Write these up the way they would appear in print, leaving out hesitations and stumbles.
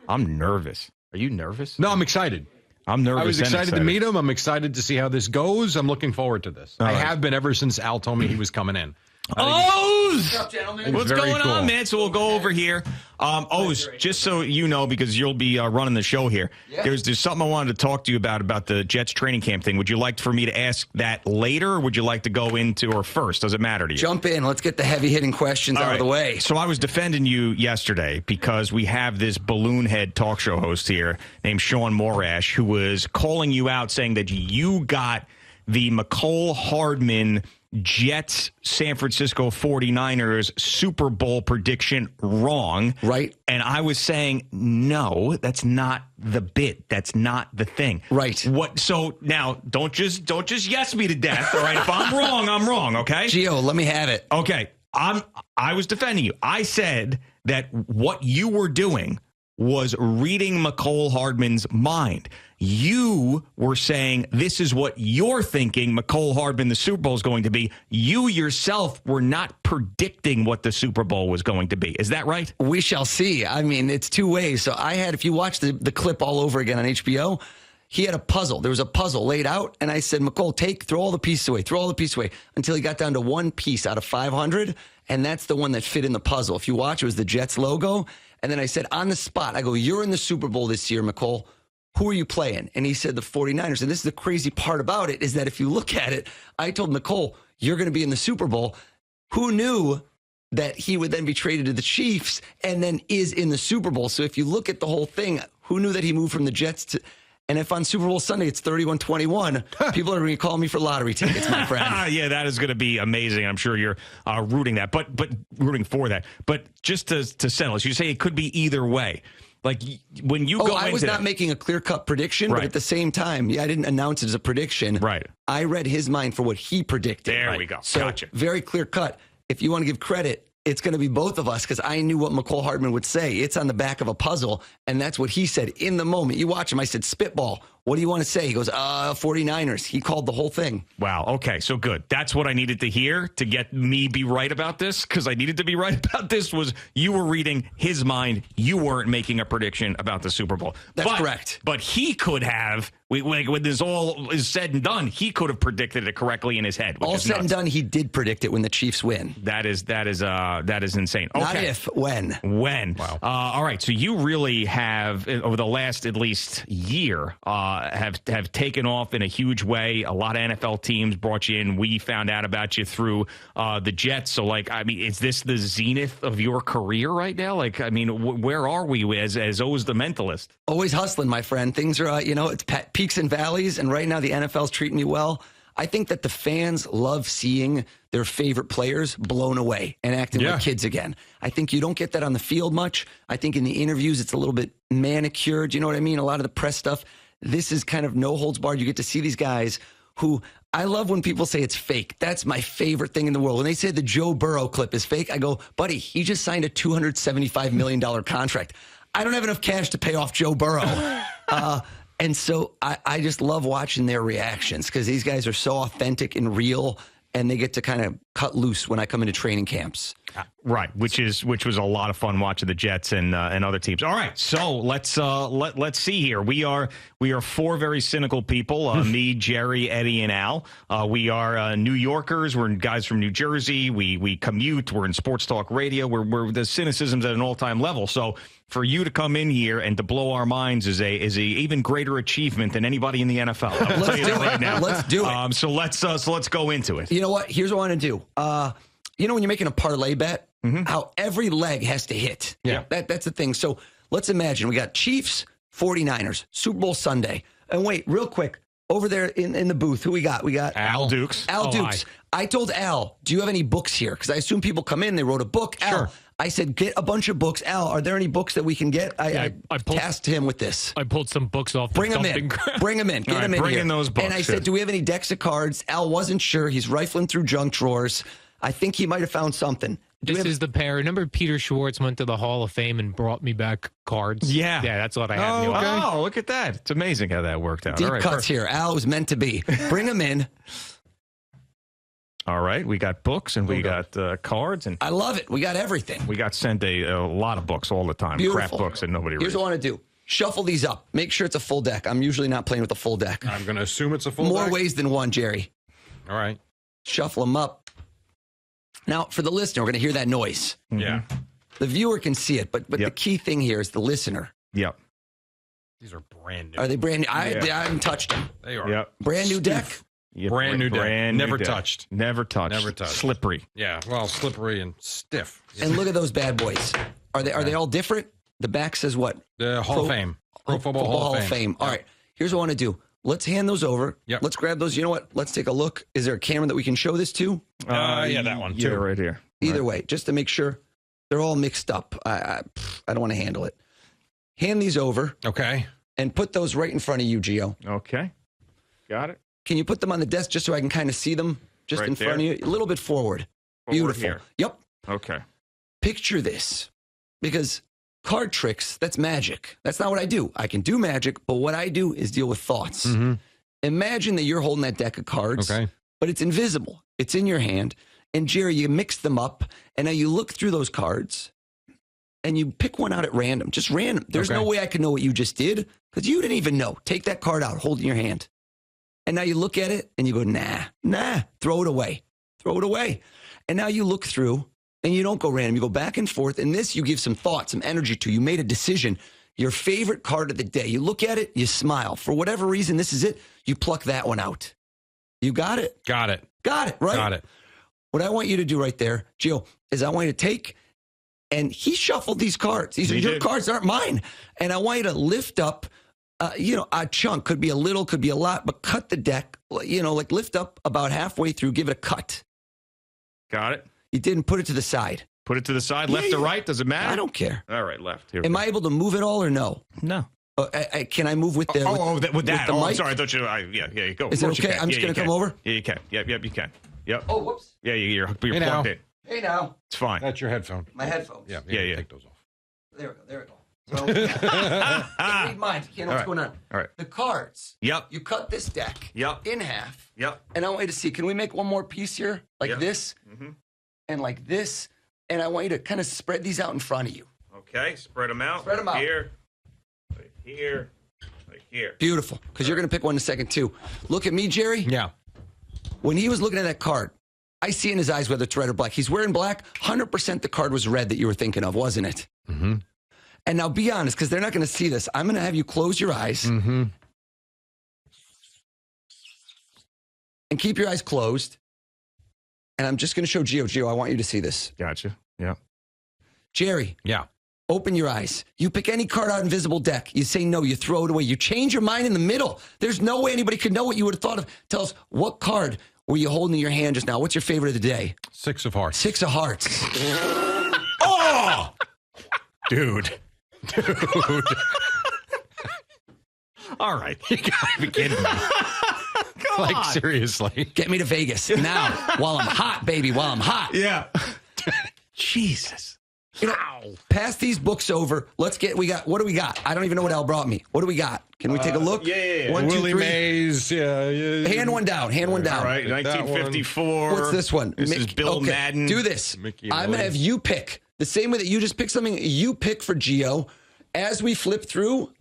I'm nervous. Are you nervous? No, I'm excited. I'm nervous. I was excited to meet him. I'm excited to see how this goes. I'm looking forward to this. I have been ever since Al told me he was coming in. What's going cool. on, man? So we'll go over here. Just so you know, because you'll be running the show here, there's something I wanted to talk to you about the Jets training camp thing. Would you like for me to ask that later, or would you like to go into or first? Does it matter to you? Jump in. Let's get the heavy-hitting questions out of the way. So I was defending you yesterday because we have this balloon head talk show host here named Sean Morash who was calling you out saying that you got the McCole Hardman Jets San Francisco 49ers Super Bowl prediction wrong. Right. And I was saying, no, that's not the bit. That's not the thing. Right. What? So now don't just yes me to death. All right. If I'm wrong, I'm wrong. Okay. Gio, let me have it. Okay. I was defending you. I said that what you were doing was reading McCole Hardman's mind. You were saying this is what you're thinking McCole Hardman, the Super Bowl is going to be. You yourself were not predicting what the Super Bowl was going to be. Is that right? We shall see. I mean, it's two ways. So if you watch the clip all over again on HBO, he had a puzzle. There was a puzzle laid out, and I said, McCole, throw all the pieces away, until he got down to one piece out of 500, and that's the one that fit in the puzzle. If you watch, it was the Jets logo, and then I said, on the spot, I go, you're in the Super Bowl this year, McCole. Who are you playing? And he said the 49ers. And this is the crazy part about it, is that if you look at it, I told McCole, you're going to be in the Super Bowl. Who knew that he would then be traded to the Chiefs and then is in the Super Bowl? So if you look at the whole thing, who knew that he moved from the Jets to... And if on Super Bowl Sunday it's 31-21, people are going to call me for lottery tickets, my friend. Yeah, that is going to be amazing. I'm sure you're rooting rooting for that. But just to settle this, you say it could be either way. Like when you go I was not making a clear-cut prediction, but at the same time, I didn't announce it as a prediction. Right. I read his mind for what he predicted. There we go. So gotcha. Very clear-cut. If you want to give credit, it's going to be both of us because I knew what McCole Hardman would say. It's on the back of a puzzle, and that's what he said in the moment. You watch him. I said, spitball. What do you want to say? He goes, 49ers. He called the whole thing. Wow. Okay. So good. That's what I needed to hear to get me be right about this, because I needed to be right about this. Was you were reading his mind. You weren't making a prediction about the Super Bowl. That's correct. But he could have, when this all is said and done, he could have predicted it correctly in his head. All said and done, he did predict it when the Chiefs win. That is insane. Okay. Not if, when. When. Wow. All right. So you really have, over the last at least year, have taken off in a huge way. A lot of NFL teams brought you in. We found out about you through the Jets. So, is this the zenith of your career right now? Where are we as always the mentalist? Always hustling, my friend. Things are, it's peaks and valleys, and right now the NFL's treating me well. I think that the fans love seeing their favorite players blown away and acting like kids again. I think you don't get that on the field much. I think in the interviews it's a little bit manicured. You know what I mean? A lot of the press stuff. This is kind of no holds barred. You get to see these guys who I love when people say it's fake. That's my favorite thing in the world. When they say the Joe Burrow clip is fake, I go, buddy, he just signed a $275 million contract. I don't have enough cash to pay off Joe Burrow. And so I just love watching their reactions because these guys are so authentic and real, and they get to kind of cut loose when I come into training camps. Right, which was a lot of fun watching the Jets and other teams. All right, so let's see here. We are four very cynical people. Me, Jerry, Eddie, and Al. We are New Yorkers. We're guys from New Jersey. We commute. We're in sports talk radio. We're the cynicism's at an all-time level. So for you to come in here and to blow our minds is a even greater achievement than anybody in the NFL. I will tell you that right now. Let's do it. So let's go into it. You know what? Here's what I want to do. When you're making a parlay bet, how every leg has to hit. Yeah. That's the thing. So let's imagine we got Chiefs, 49ers, Super Bowl Sunday. And wait, real quick, over there in the booth, who we got? We got Al Dukes. Al Dukes. I told Al, do you have any books here? Because I assume people come in, they wrote a book. Sure. Al, I said, get a bunch of books. Al, are there any books that we can get? I tasked him with this. I pulled some books off. Bring them in. Bring them in. Get them in bring here. in those books. And I said, do we have any decks of cards? Al wasn't sure. He's rifling through junk drawers. I think he might have found something. This is the pair. Remember Peter Schwartz went to the Hall of Fame and brought me back cards? Yeah. Yeah, that's what I have. Oh, look at that. It's amazing how that worked out. Deep All right, cuts here. Al was meant to be. Bring them in. All right, we got books and we got cards, and I love it. We got everything. we got sent a lot of books all the time. Beautiful. Crap books that nobody Here's reads. what I want to do. Shuffle these up. Make sure it's a full deck. I'm usually not playing with a full deck. I'm going to assume it's a full More deck. ways than one, Jerry. All right. Shuffle them up. Now, for the listener, we're going to hear that noise. Yeah. The viewer can see it, but the key thing here is the listener. Yep. These are brand new. Are they brand new? I haven't touched them. They are. Yep. Brand new deck? Yep. Brand new deck. Brand new Never deck. touched. Never touched. Never touched. Slippery. Yeah. Well, slippery and stiff. And look at those bad boys. Are they all different? The back says what? The Hall of Fame. Pro Football Hall of Fame. All right. Here's what I want to do. Let's hand those over. Yep. Let's grab those. You know what? Let's take a look. Is there a camera that we can show this to? Yeah, that one, Yeah, too. right here. Either way, just to make sure they're all mixed up. I don't want to handle it. Hand these over Okay. and put those right in front of you, Gio. Okay. Got it. Can you put them on the desk just so I can kind of see them just Right in front there? of you? A little bit forward. Forward Beautiful. here. Yep. Okay. Picture this, because card tricks, that's magic. That's not what I do. I can do magic, but what I do is deal with thoughts. Mm-hmm. Imagine that you're holding that deck of cards, Okay. but it's invisible. It's in your hand. And Jerry, you mix them up, and now you look through those cards, and you pick one out at random, just random. There's Okay. no way I could know what you just did, because you didn't even know. Take that card out, hold it in your hand. And now you look at it, and you go, nah, throw it away. Throw it away. And now you look through, and you don't go random. You go back and forth, and this you give some thought, some energy to. You made a decision. Your favorite card of the day. You look at it, you smile. For whatever reason, this is it. You pluck that one out. You got it? Got it. Got it, right? Got it. What I want you to do right there, Gio, is I want you to take, and he shuffled these cards. These are He your did. cards, aren't mine. And I want you to lift up, a chunk. Could be a little, could be a lot, but cut the deck, like lift up about halfway through, give it a cut. Got it. You didn't put it to the side. Put it to the side, left Yeah, or right? Does it matter? I don't care. All right, left. Here we Am go. I able to move it all or no? No. Can I move with the With that. the Oh, I'm mic? sorry. I thought you. Yeah, you go. Is Of it course you okay? can. I'm just Yeah, going to you come can. over? Yeah, you can. Yep, you can. Yep. Oh, whoops. Yeah, you're Hey, now. plugged in. Hey, now. It's fine. That's your headphone. My headphones. Yeah. Yeah. Take those off. There we go. So, can't read mine. You can't know what's going on. All right. The cards. Yep. You cut this deck Yep. in half. Yep. And I want you to see, can we make one more piece here? Like Yep. this Mhm. and like this. And I want you to kind of spread these out in front of you. Okay. Spread them out. Spread 'em out. Here. Right here. Right here. Beautiful. Because you're going to pick one in a second, too. Look at me, Jerry. Yeah. When he was looking at that card, I see in his eyes whether it's red or black. He's wearing black. 100% the card was red that you were thinking of, wasn't it? Mm-hmm. And now be honest, because they're not going to see this. I'm going to have you close your eyes Mm-hmm. and keep your eyes closed. And I'm just going to show Gio. Gio, I want you to see this. Gotcha. Yeah. Jerry, Yeah. open your eyes. You pick any card out invisible deck. You say no. You throw it away. You change your mind in the middle. There's no way anybody could know what you would have thought of. Tell us, what card were you holding in your hand just now? What's your favorite of the day? 6 of hearts. 6 of hearts. Oh, dude. All right. You gotta be kidding me. Like, seriously. Get me to Vegas now while I'm hot, baby, while I'm hot. Yeah. Jesus. Pass these books over. What do we got? I don't even know what Al brought me. What do we got? Can we take a look? Yeah. 1, 2, Willie 3. Mays. Yeah. Hand one down. Hand one down. All right. That 1954. What's this one? This is Bill okay, Madden. Do this. Mickey I'm going to Willie. have you pick. The same way that you just pick something, you pick for Gio. As we flip through,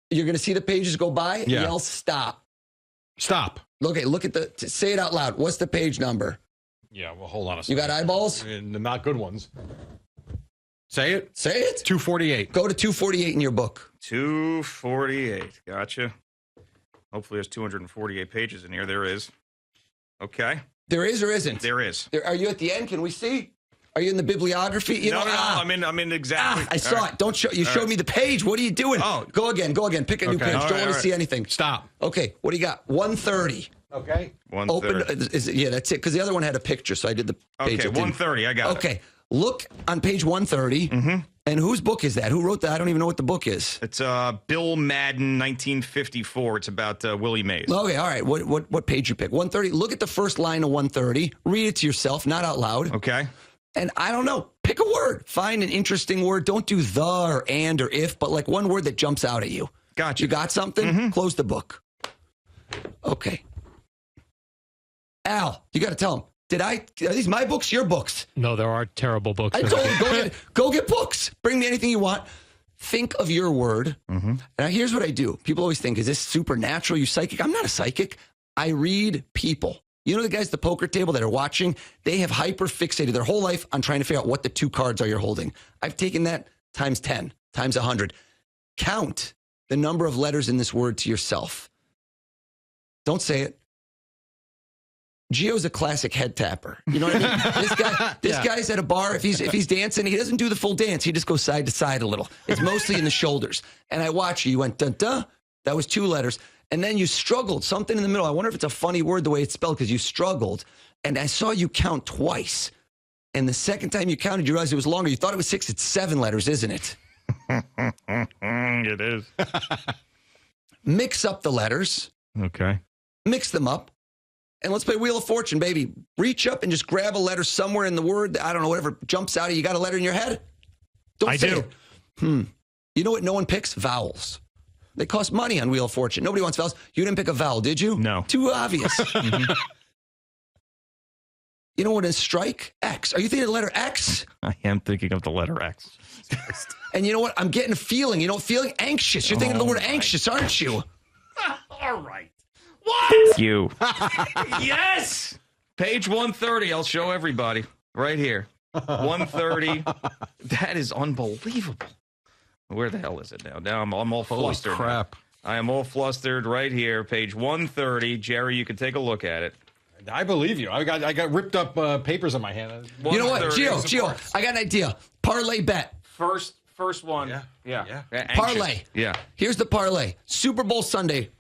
you're going to see the pages go by. Yeah. Yell stop. Stop. Okay, look at say it out loud. What's the page number? Yeah, well, hold on a You second. got eyeballs? And the not good ones. Say it. Say it. 248. Go to 248 in your book. 248. Gotcha. Hopefully there's 248 pages in here. There is. Okay. There is or isn't? There is. Are you at the end? Can we see? Are you in the bibliography? No. I'm in exactly. I saw it. Don't show. You showed me the page. What are you doing? Oh. Go again. Pick a new Okay. page. All Don't right, want to all see right. anything. Stop. Okay. What do you got? 130. Okay. 130. Open. Yeah, that's it. Because the other one had a picture, so I did the page. Okay, that didn't- 130. I got it. Okay. Look on page 130. Mm-hmm. And whose book is that? Who wrote that? I don't even know what the book is. It's Bill Madden, 1954. It's about Willie Mays. Okay. All right. What page you pick? 130. Look at the first line of 130. Read it to yourself, not out loud. Okay. And I don't know. Pick a word. Find an interesting word. Don't do the or and or if, but like one word that jumps out at you. Gotcha. You got something? Mm-hmm. Close the book. Okay. Al, you got to tell him. Are these my books, your books? No, there are terrible books. I told you, go get books. Bring me anything you want. Think of your word. Now, here's what I do. People always think, is this supernatural? You psychic? I'm not a psychic. I read people. You know the guys at the poker table that are watching? They have hyper fixated their whole life on trying to figure out what the 2 cards are you're holding. I've taken that times 10, times 100. Count the number of letters in this word to yourself. Don't say it. Gio's a classic head tapper. You know what I mean? This guy's at a bar. If he's dancing, he doesn't do the full dance. He just goes side to side a little. It's mostly in the shoulders. And I watch you. You went dun-dun. That was 2 letters. And then you struggled. Something in the middle. I wonder if it's a funny word the way it's spelled because you struggled. And I saw you count twice. And the second time you counted, you realized it was longer. You thought it was 6. It's 7 letters, isn't it? It is. Mix up the letters. Okay. Mix them up. And let's play Wheel of Fortune, baby. Reach up and just grab a letter somewhere in the word. I don't know, whatever jumps out of you. You got a letter in your head? Don't say it. You know what no one picks? Vowels. They cost money on Wheel of Fortune. Nobody wants vowels. You didn't pick a vowel, did you? No. Too obvious. You know what is strike? X. Are you thinking of the letter X? I am thinking of the letter X. And you know what? I'm getting a feeling. You know, feeling anxious. You're thinking of the word anxious, aren't you? All right. What? You. Yes. Page 130. I'll show everybody right here. 130. That is unbelievable. Where the hell is it now? Now I'm all flustered. Holy crap. I am all flustered right here. Page 130. Jerry, you can take a look at it. I believe you. I got ripped up papers in my hand. You know what, Gio, I got an idea. Parlay bet. First one. Yeah. Parlay. Yeah. Here's the parlay. Super Bowl Sunday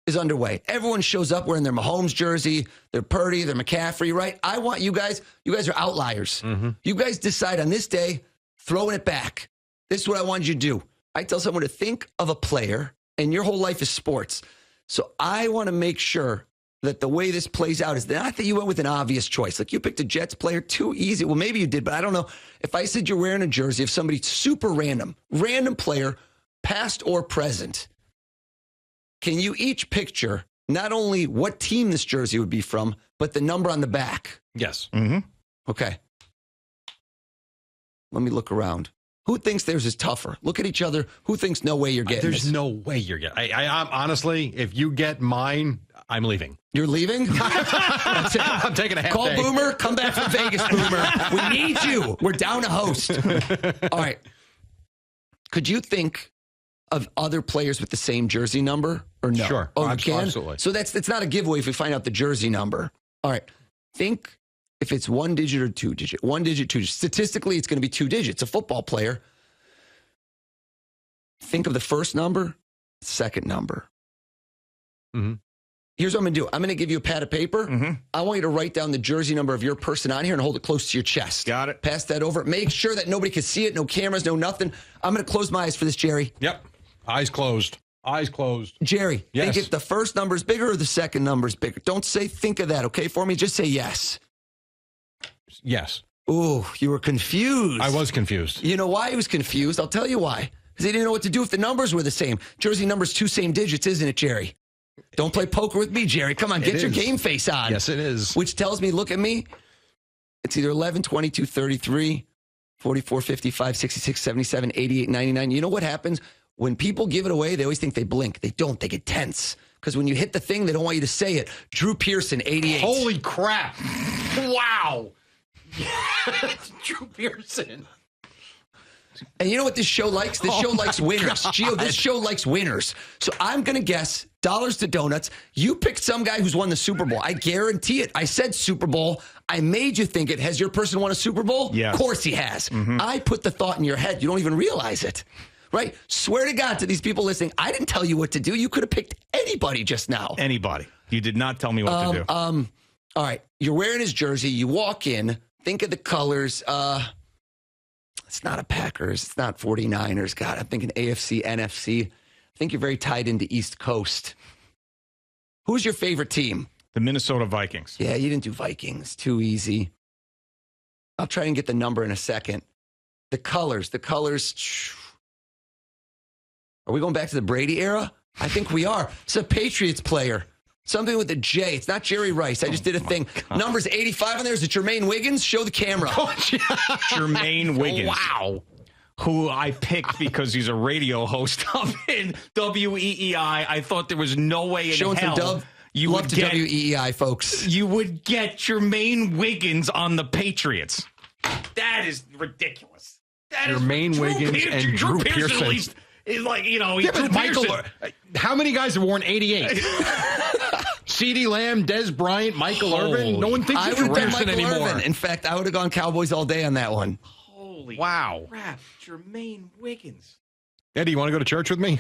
is underway. Everyone shows up wearing their Mahomes jersey, their Purdy, their McCaffrey, right? I want you guys are outliers. You guys decide on this day, throwing it back. This is what I want you to do. I tell someone to think of a player, and your whole life is sports. So I want to make sure that the way this plays out is not that you went with an obvious choice. Like you picked a Jets player, too easy. Well, maybe you did, but I don't know. If I said you're wearing a jersey of somebody super random player, past or present, can you each picture not only what team this jersey would be from, but the number on the back? Yes. Okay. Let me look around. Who thinks theirs is tougher? Look at each other. Who thinks no way you're getting There's this? no way you're getting. I'm honestly, if you get mine, I'm leaving. You're leaving? That's it. I'm taking a half Call day. Boomer. Come back from Vegas, Boomer. We need you. We're down a host. All right. Could you think of other players with the same jersey number or no? Sure. Oh, you can? Absolutely. So it's not a giveaway if we find out the jersey number. All right. Think if it's 1 digit or 2 digit. 1 digit, 2 digit. Statistically, it's going to be 2 digits. A football player. Think of the first number, second number. Here's what I'm going to do. I'm going to give you a pad of paper. I want you to write down the jersey number of your person on here and hold it close to your chest. Got it. Pass that over. Make sure that nobody can see it. No cameras, no nothing. I'm going to close my eyes for this, Jerry. Yep. Eyes closed. Eyes closed. Jerry, yes. Think if the first number is bigger or the second number is bigger. Don't say think of that, okay, for me? Just say yes. Yes. Ooh, you were confused. I was confused. You know why he was confused? I'll tell you why. Because he didn't know what to do if the numbers were the same. Jersey number's 2 same digits, isn't it, Jerry? Don't play poker with me, Jerry. Come on, get your game face on. Yes, it is. Which tells me, look at me. It's either 11, 22, 33, 44, 55, 66, 77, 88, 99. You know what happens? When people give it away, they always think they blink. They don't. They get tense. Because when you hit the thing, they don't want you to say it. Drew Pearson, 88. Holy crap. Wow. Drew Pearson. And you know what this show likes? This show likes winners. Gio, this show likes winners. So I'm going to guess, dollars to donuts, you picked some guy who's won the Super Bowl. I guarantee it. I said Super Bowl. I made you think it. Has your person won a Super Bowl? Yes. Of course he has. I put the thought in your head. You don't even realize it. Right? Swear to God to these people listening, I didn't tell you what to do. You could have picked anybody just now. Anybody. You did not tell me what to do. All right. You're wearing his jersey. You walk in. Think of the colors. It's not a Packers. It's not 49ers. God, I'm thinking AFC, NFC. I think you're very tied into East Coast. Who's your favorite team? The Minnesota Vikings. Yeah, you didn't do Vikings. Too easy. I'll try and get the number in a second. The colors. Are we going back to the Brady era? I think we are. It's a Patriots player. Something with a J. It's not Jerry Rice. I just did a thing. Number's 85 on there. Is it Jermaine Wiggins? Show the camera. Jermaine Wiggins. Wow. Who I picked because he's a radio host up in WEEI. I thought there was no way in Showing hell some dub. you Love would to get WEEI, folks. You would get Jermaine Wiggins on the Patriots. That is ridiculous. That Jermaine Wiggins and Drew Pearson. At least is like, you know, Yeah, Drew but Michael, Pearson. how many guys have worn 88? CeeDee Lamb, Des Bryant, Michael Irvin. No one thinks I of would have done Pearson Michael anymore. Irvin. In fact, I would have gone Cowboys all day on that one. Holy Wow. crap. Jermaine Wiggins. Eddie, you want to go to church with me?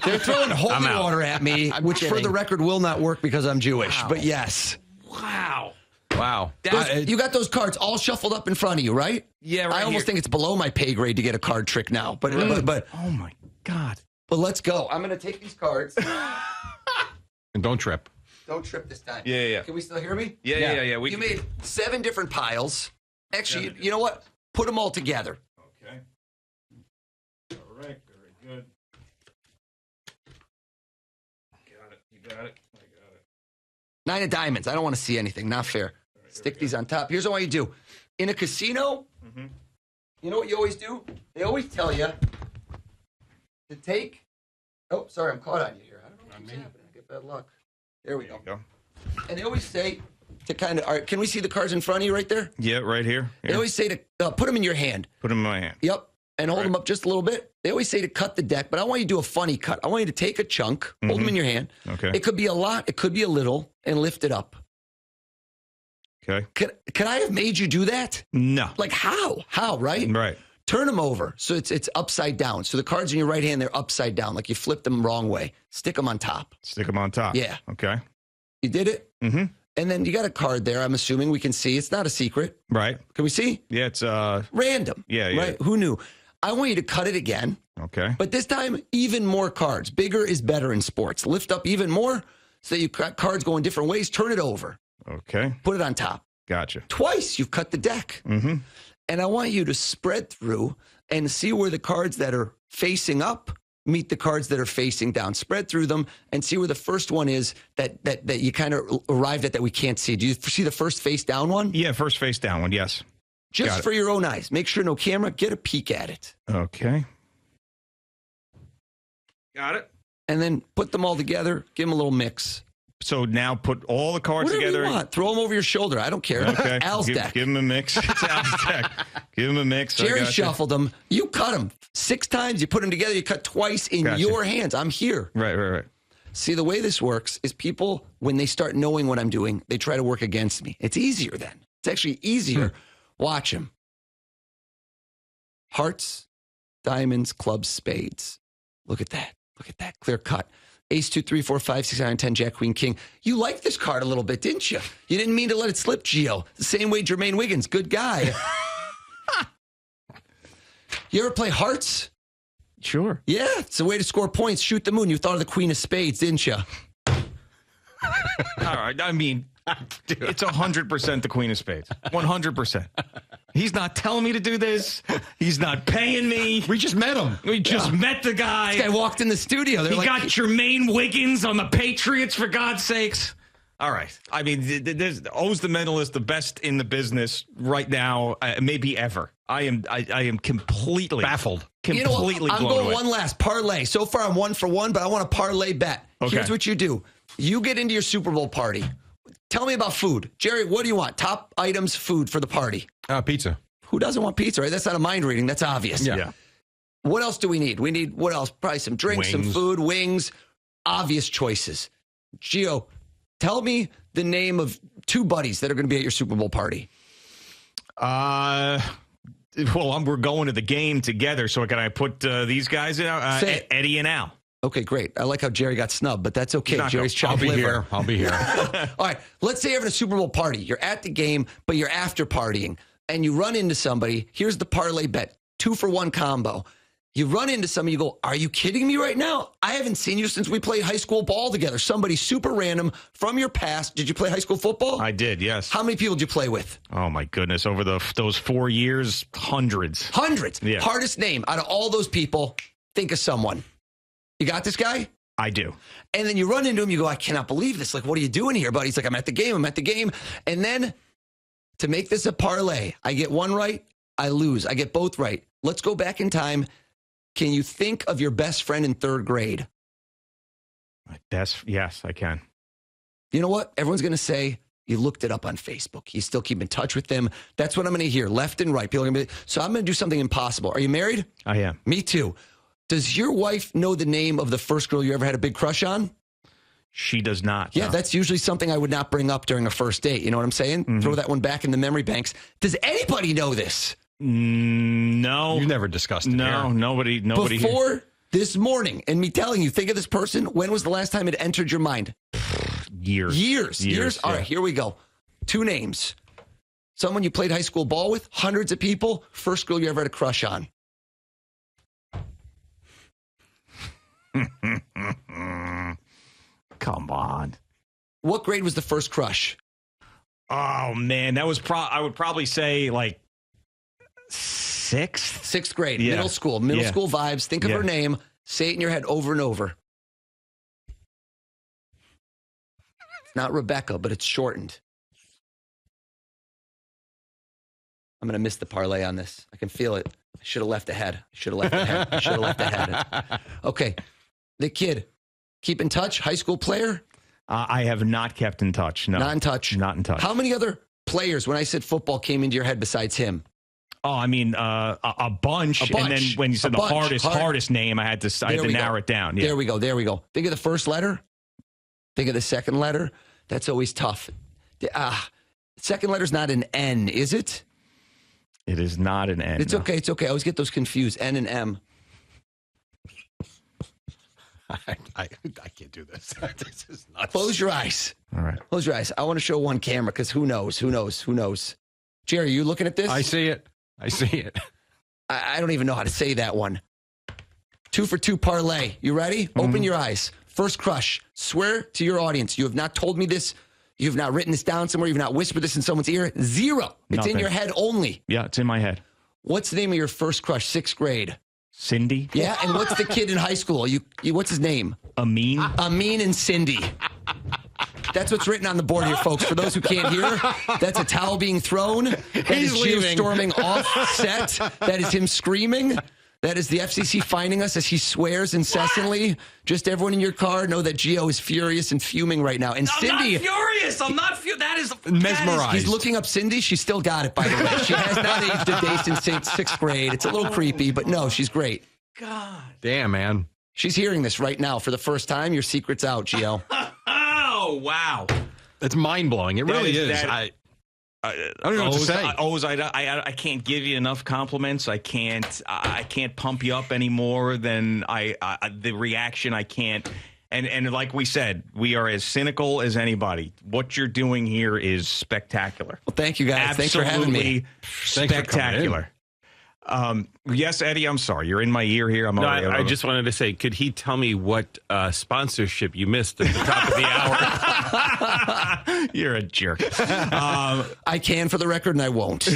They're throwing holy water at me, which for kidding. the record will not work because I'm Jewish. Wow. But yes. Wow. Wow. You got those cards all shuffled up in front of you, right? Yeah, right I almost here. think it's below my pay grade to get a card trick now. But Oh, my God. but let's go. I'm going to take these cards. And don't trip. Don't trip this time. Yeah. Can we still hear me? Yeah. You made 7 different piles. Actually, you know what? Put them all together. Okay. All right. Very good. Got it. You got it. I got it. 9 of diamonds. I don't want to see anything. Not fair. Stick these on top. Here's what you do. In a casino, you know what you always do? They always tell you to take. Oh, sorry, I'm caught on you here. I don't know what's happening. I get bad luck. There we go. Go. And they always say to kind of. All right, can we see the cards in front of you right there? Yeah, right here. They always say to put them in your hand. Put them in my hand. Yep. And hold them up just a little bit. They always say to cut the deck, but I want you to do a funny cut. I want you to take a chunk, hold them in your hand. Okay. It could be a lot, it could be a little, and lift it up. Okay. Can I have made you do that? No. Like how? How, right? Right. Turn them over so it's upside down. So the cards in your right hand, they're upside down, like you flipped them wrong way. Stick them on top. Stick them on top. Yeah. Okay. You did it? Mm-hmm. And then you got a card there, I'm assuming we can see. It's not a secret. Right. Can we see? Yeah, it's Random. Yeah. Right? Who knew? I want you to cut it again. Okay. But this time, even more cards. Bigger is better in sports. Lift up even more so that you got cards going different ways. Turn it over. Okay. Put it on top. Gotcha. Twice you've cut the deck. Mm-hmm. And I want you to spread through and see where the cards that are facing up meet the cards that are facing down. Spread through them and see where the first one is that you kind of arrived at that we can't see. Do you see the first face down one? Yeah, first face down one, yes. Just for your own eyes. Make sure no camera. Get a peek at it. Okay. Got it. And then put them all together. Give them a little mix. So now put all the cards Whatever together. you want. Throw them over your shoulder. I don't care. Okay. Al's deck. Give him a mix. It's Al's deck. Give him a mix. Jerry I gotcha. shuffled them. You cut them 6 times. You put them together. You cut twice in Gotcha. your hands. I'm here. Right. See, the way this works is people, when they start knowing what I'm doing, they try to work against me. It's easier then. It's actually easier. Watch them. Hearts, diamonds, clubs, spades. Look at that. Look at that. Clear cut. Ace, 2, 3, 4, 5, 6, 9, 10, Jack, Queen, King. You liked this card a little bit, didn't you? You didn't mean to let it slip, Gio. The same way Jermaine Wiggins. Good guy. You ever play hearts? Sure. Yeah, it's a way to score points. Shoot the moon. You thought of the Queen of Spades, didn't you? All right. I mean, it's 100% the Queen of Spades. 100%. He's not telling me to do this. He's not paying me. We just met him. We just met the guy. This guy walked in the studio. They're He like, got Jermaine Wiggins on the Patriots, for God's sakes. All right. I mean, O's the mentalist, the best in the business right now, maybe ever. I am completely Baffled. Completely I'm blown going away. one last parlay. So far, I'm 1 for 1, but I want a parlay bet. Okay. Here's what you do. You get into your Super Bowl party. Tell me about food. Jerry, what do you want? Top items, food for the party. Pizza. Who doesn't want pizza, right? That's not a mind reading. That's obvious. Yeah. What else do we need? We need, what else? Probably some drinks, some Wings. food, wings. Obvious choices. Gio, tell me the name of 2 buddies that are going to be at your Super Bowl party. Well, we're going to the game together, so can I put these guys in? Say it. Eddie and Al. Okay, great. I like how Jerry got snubbed, but that's okay. Not Jerry's I'll chopped be liver. here. I'll be here. All right, let's say you're having a Super Bowl party. You're at the game, but you're after partying, and you run into somebody. Here's the parlay bet, 2 for 1 combo. You run into somebody, you go, are you kidding me right now? I haven't seen you since we played high school ball together. Somebody super random from your past. Did you play high school football? I did, yes. How many people did you play with? Oh, my goodness. Over those 4 years, hundreds. Hundreds. Yeah. Hardest name out of all those people, think of someone. You got this guy? I do. And then you run into him, you go, I cannot believe this. Like, what are you doing here, buddy? He's like, I'm at the game. And then to make this a parlay, I get one right, I lose. I get both right. Let's go back in time. Can you think of your best friend in third grade? Yes, I can. You know what? Everyone's going to say, you looked it up on Facebook. You still keep in touch with them. That's what I'm going to hear, left and right. People are going to be, so I'm going to do something impossible. Are you married? I am. Me too. Does your wife know the name of the first girl you ever had a big crush on? She does not. Yeah, no. That's usually something I would not bring up during a first date. You know what I'm saying? Mm-hmm. Throw that one back in the memory banks. Does anybody know this? No. You never discussed it. No, here. nobody. Before this morning, and me telling you, think of this person. When was the last time it entered your mind? Years. All right, here we go. 2 names. Someone you played high school ball with, hundreds of people, first girl you ever had a crush on. Come on. What grade was the first crush? Oh, man. That was I would probably say like 6th? 6th grade, yeah. middle school vibes. Think of her name. Say it in your head over and over. It's not Rebecca, but it's shortened. I'm going to miss the parlay on this. I can feel it. I should have left ahead. Okay. The kid, keep in touch, high school player? I have not kept in touch. No. Not in touch. How many other players, when I said football, came into your head besides him? Oh, I mean, a bunch. And then when you said the hardest name, I had to narrow it down. Yeah. There we go. Think of the first letter. Think of the second letter. That's always tough. Second letter's not an N, is it? It is not an N. It's okay. I always get those confused. N and M. I can't do this. This is nuts. Close your eyes. All right. Close your eyes. I want to show one camera because who knows? Jerry, are you looking at this? I see it. I don't even know how to say that one. 2 for 2 parlay. You ready? Mm-hmm. Open your eyes. First crush. Swear to your audience. You have not told me this. You have not written this down somewhere. You've not whispered this in someone's ear. 0. It's Nothing. in your head only. Yeah, it's in my head. What's the name of your first crush? 6th grade. Cindy. Yeah, and what's the kid in high school? You what's his name? Amin. Amin and Cindy. That's what's written on the board here, folks. For those who can't hear, that's a towel being thrown. That is Gio storming off set. That is him screaming. That is the FCC finding us as he swears incessantly. Just everyone in your car know that Gio is furious and fuming right now. And Cindy, I'm not furious. I'm not furious. That is mesmerized. He's looking up Cindy. She still got it, by the way. She has not aged a day since 6th grade. It's a little creepy, but no, she's great. God. Damn, man. She's hearing this right now for the first time. Your secret's out, Gio. Oh, wow. That's mind-blowing. It really is. I don't know what to say. I can't give you enough compliments. I can't pump you up any more than the reaction. I can't. And like we said, we are as cynical as anybody. What you're doing here is spectacular. Well, thank you guys. Absolutely. Thanks for having me. Spectacular. Yes, Eddie, I'm sorry. You're in my ear here. I just wanted to say, could he tell me what sponsorship you missed at the top of the hour? You're a jerk. I can for the record, and I won't.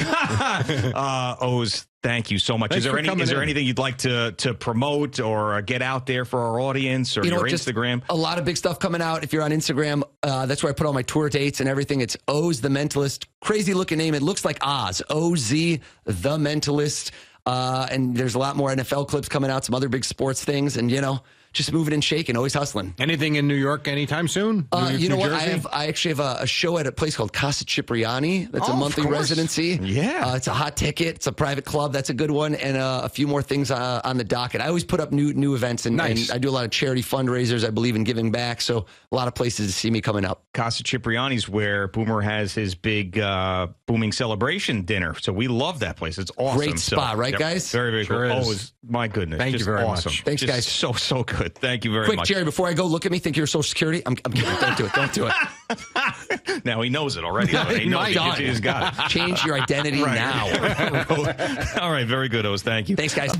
Oz, thank you so much. Thanks Is there anything you'd like to promote or get out there for our audience or your Instagram? A lot of big stuff coming out. If you're on Instagram, that's where I put all my tour dates and everything. It's Oz the Mentalist. Crazy looking name. It looks like Oz. OZ the Mentalist. And there's a lot more NFL clips coming out, some other big sports things, and just moving and shaking, always hustling. Anything in New York anytime soon? You know what? I actually have a show at a place called Casa Cipriani. That's a monthly residency. Yeah. It's a hot ticket. It's a private club. That's a good one. And a few more things on the docket. I always put up new events, and I do a lot of charity fundraisers. I believe in giving back. So a lot of places to see me coming up. Casa Cipriani's where Boomer has his big booming celebration dinner. So we love that place. It's awesome. Great spot, right, guys? Very, very Sure cool. is. My goodness. Thank you very much. Thanks, guys. So good. Thank you very much. Quick, Jerry, before I go, look at me. Think you're Social Security? I'm kidding. Don't do it. Don't do it. Now he knows it already. He knows he's got it. Change your identity now. All right. Very good, Oz. Thank you. Thanks, guys.